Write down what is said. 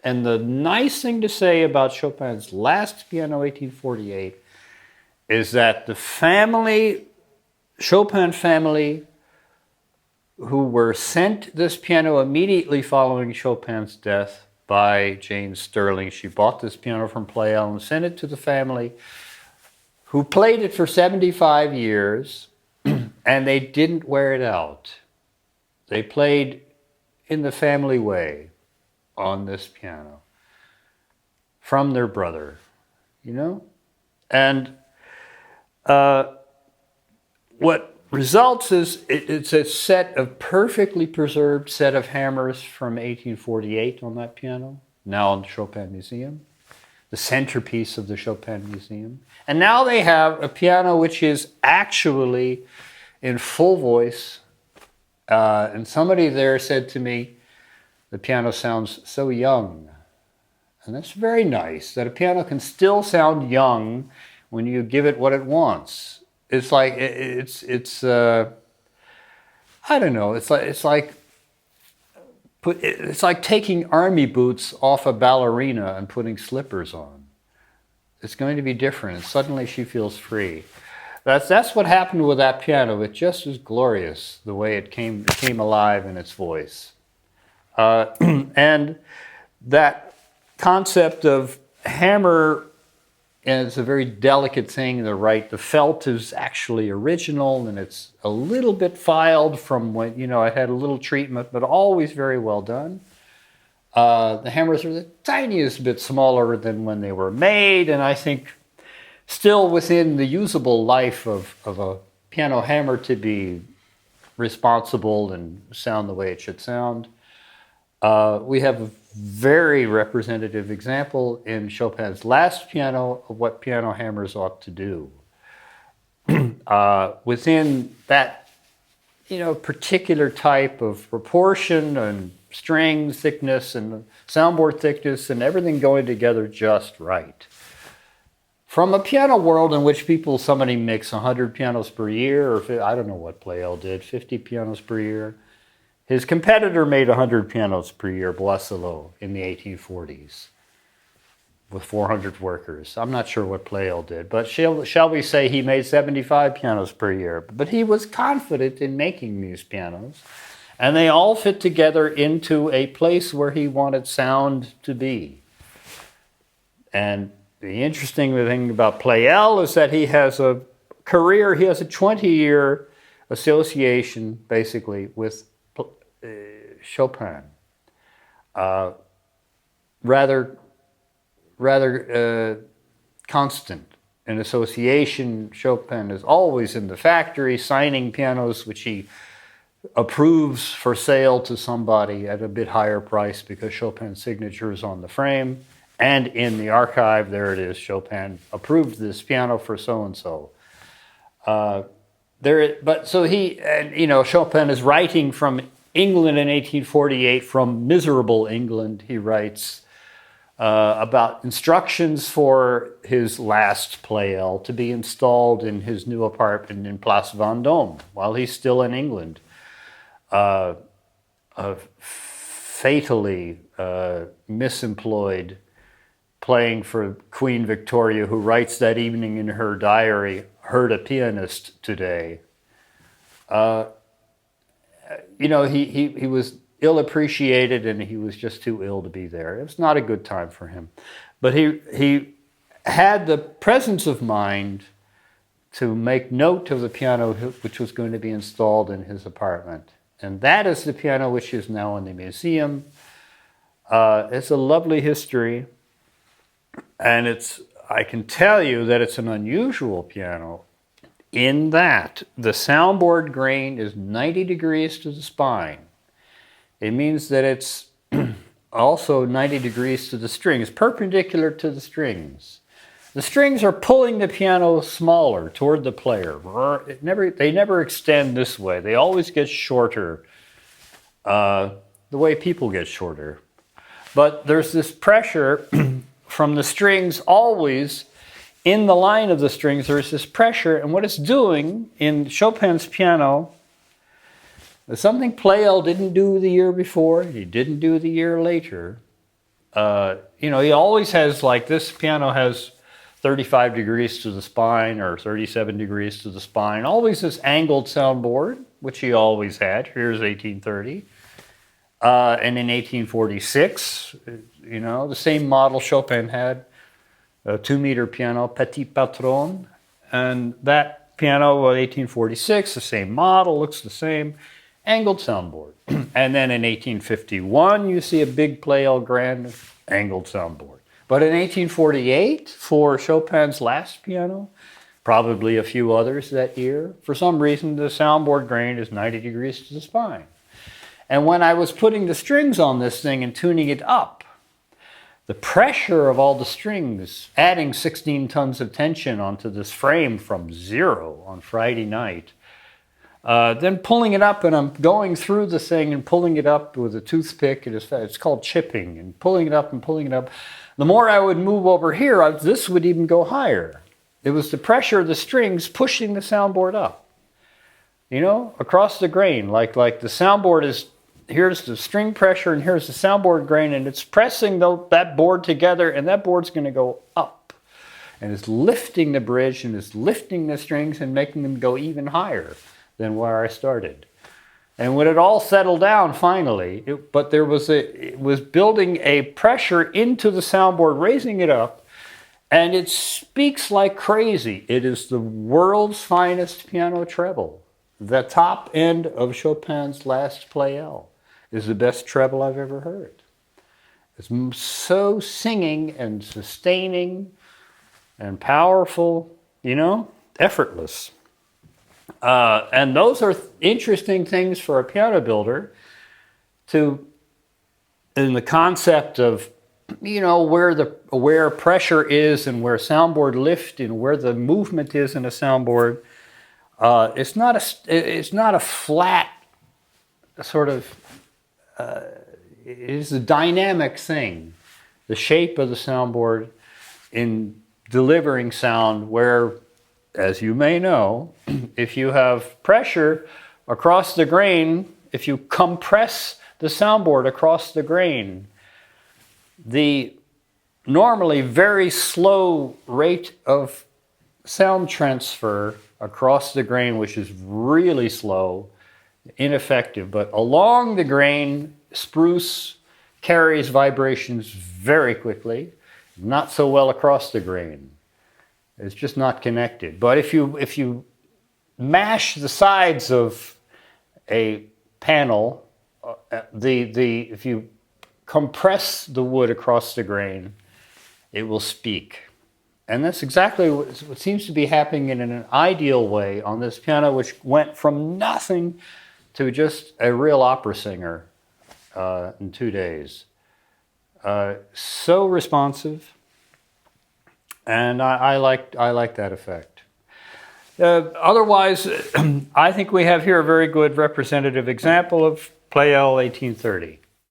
And the nice thing to say about Chopin's last piano, 1848, is that the family, Chopin family, who were sent this piano immediately following Chopin's death by Jane Stirling. She bought this piano from Pleyel and sent it to the family, who played it for 75 years, and they didn't wear it out. They played in the family way on this piano from their brother, you know? And what results is it's a set of perfectly preserved set of hammers from 1848 on that piano, now in the Chopin Museum, the centerpiece of the Chopin Museum. And now they have a piano which is actually in full voice. And somebody there said to me, the piano sounds so young. And that's very nice, that a piano can still sound young when you give it what it wants. It's like, I don't know, it's like taking army boots off a ballerina and putting slippers on. It's going to be different, and suddenly she feels free. That's what happened with that piano. It just was glorious, the way it came alive in its voice. And that concept of hammer, and it's a very delicate thing to write. The felt is actually original, and it's a little bit filed from when, you know, it had a little treatment, but always very well done. The hammers are the tiniest bit smaller than when they were made, and I think still within the usable life of a piano hammer to be responsible and sound the way it should sound. We have a very representative example in Chopin's last piano of what piano hammers ought to do. Within that, you know, particular type of proportion and string thickness and soundboard thickness and everything going together just right. From a piano world in which somebody makes 100 pianos per year, or I don't know what Pleyel did, 50 pianos per year. His competitor made 100 pianos per year, Boisselot, in the 1840s, with 400 workers. I'm not sure what Pleyel did, but shall we say he made 75 pianos per year. But he was confident in making these pianos, and they all fit together into a place where he wanted sound to be. And the interesting thing about Pleyel is that he has a career, he has a 20-year association, basically, with Chopin. Rather constant in association. Chopin is always in the factory signing pianos which he approves for sale to somebody at a bit higher price because Chopin's signature is on the frame. And in the archive, there it is, Chopin approved this piano for so-and-so. Chopin is writing from England in 1848, from miserable England. He writes about instructions for his last Pleyel to be installed in his new apartment in Place Vendôme while he's still in England. Fatally misemployed, playing for Queen Victoria, who writes that evening in her diary, "Heard a pianist today." He was ill-appreciated, and he was just too ill to be there. It was not a good time for him. But he had the presence of mind to make note of the piano which was going to be installed in his apartment. And that is the piano which is now in the museum. It's a lovely history. And I can tell you that it's an unusual piano in that the soundboard grain is 90 degrees to the spine. It means that it's also 90 degrees to the strings, perpendicular to the strings. The strings are pulling the piano smaller toward the player. They never extend this way. They always get shorter, the way people get shorter. But there's this pressure from the strings always. In the line of the strings, there's this pressure, and what it's doing in Chopin's piano is something Pleyel didn't do the year before, he didn't do the year later. You know, he always has, like, this piano has 35 degrees to the spine or 37 degrees to the spine. Always this angled soundboard, which he always had. Here's 1830. And in 1846, you know, the same model Chopin had, a 2-meter piano, Petit Patron. And that piano, 1846, the same model, looks the same, angled soundboard. And then in 1851, you see a big Pleyel Grand angled soundboard. But in 1848, for Chopin's last piano, probably a few others that year, for some reason the soundboard grain is 90 degrees to the spine. And when I was putting the strings on this thing and tuning it up, the pressure of all the strings, adding 16 tons of tension onto this frame from 0 on Friday night, then pulling it up, and I'm going through the thing and pulling it up with a toothpick. It's called chipping, and pulling it up and pulling it up. The more I would move over here, this would even go higher. It was the pressure of the strings pushing the soundboard up, you know, across the grain. Like the soundboard is, here's the string pressure and here's the soundboard grain, and it's pressing that board together, and that board's going to go up. And it's lifting the bridge, and it's lifting the strings and making them go even higher than where I started. And when it all settled down finally, it was building a pressure into the soundboard, raising it up, and it speaks like crazy. It is the world's finest piano treble. The top end of Chopin's last Pleyel is the best treble I've ever heard. It's so singing and sustaining and powerful, you know, effortless. And those are interesting things for a piano builder in the concept of, you know, where pressure is and where soundboard lift and where the movement is in a soundboard. It's not a flat sort of, it is a dynamic thing. The shape of the soundboard in delivering sound where, as you may know, if you have pressure across the grain, if you compress the soundboard across the grain, the normally very slow rate of sound transfer across the grain, which is really slow, ineffective, but along the grain, spruce carries vibrations very quickly, not so well across the grain. It's just not connected. But if you mash the sides of a panel, if you compress the wood across the grain, it will speak. And that's exactly what seems to be happening in an ideal way on this piano, which went from nothing to just a real opera singer in 2 days. So responsive. And I like that effect. Otherwise, I think we have here a very good representative example of Pleyel 1830.